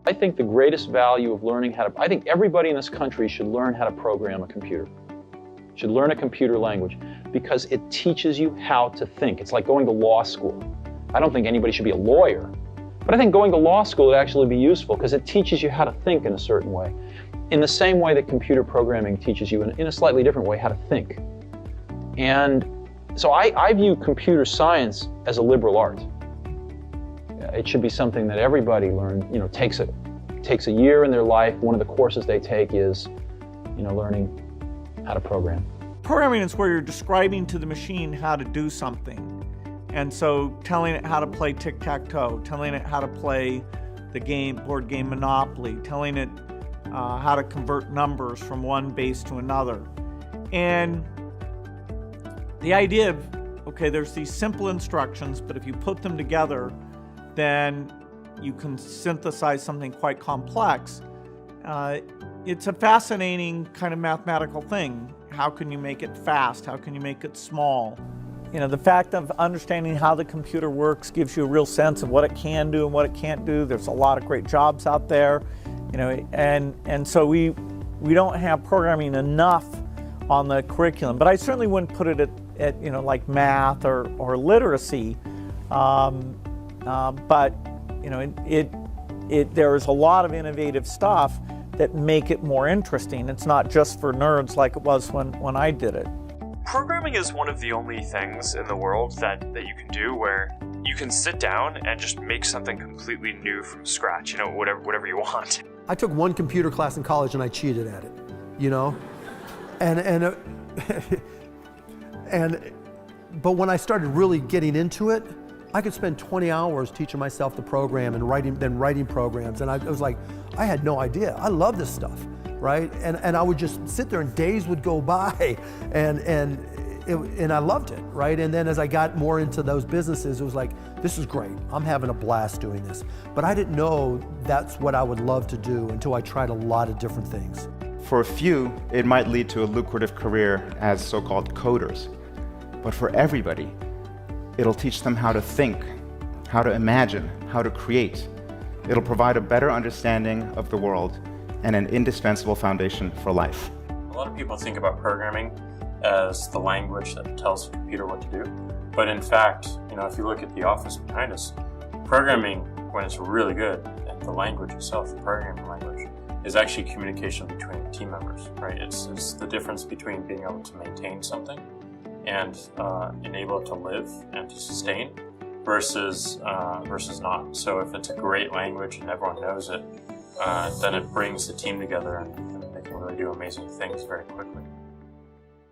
I think the greatest value of learning I think everybody in this country should learn how to program a computer. Should learn a computer language because it teaches you how to think. It's like going to law school. I don't think anybody should be a lawyer, but I think going to law school would actually be useful because it teaches you how to think in a certain way. In the same way that computer programming teaches you in a slightly different way how to think. And so I view computer science as a liberal art. It should be something that everybody takes a year in their life. One of the courses they take is, learning how to program. Programming is where you're describing to the machine how to do something. And so telling it how to play tic-tac-toe, telling it how to play the board game Monopoly, telling it how to convert numbers from one base to another. And the idea of, okay, there's these simple instructions, but if you put them together, then you can synthesize something quite complex. It's a fascinating kind of mathematical thing. How can you make it fast? How can you make it small? The fact of understanding how the computer works gives you a real sense of what it can do and what it can't do. There's a lot of great jobs out there, and so we don't have programming enough on the curriculum. But I certainly wouldn't put it at like math or literacy. But there's a lot of innovative stuff that make it more interesting. It's not just for nerds like it was when I did it. Programming is one of the only things in the world that you can do where you can sit down and just make something completely new from scratch, whatever you want. I took one computer class in college and I cheated at it, but when I started really getting into it, I could spend 20 hours teaching myself the program and writing programs, and I was like, I had no idea. I love this stuff, right? And I would just sit there and days would go by, and I loved it, right? And then as I got more into those businesses, it was like, this is great. I'm having a blast doing this. But I didn't know that's what I would love to do until I tried a lot of different things. For a few, it might lead to a lucrative career as so-called coders. But for everybody, it'll teach them how to think, how to imagine, how to create. It'll provide a better understanding of the world and an indispensable foundation for life. A lot of people think about programming as the language that tells the computer what to do. But in fact, if you look at the office behind us, programming, when it's really good, and the language itself, the programming language, is actually communication between team members, right? It's the difference between being able to maintain something and enable it to live and to sustain versus not. So if it's a great language and everyone knows it, then it brings the team together and they can really do amazing things very quickly.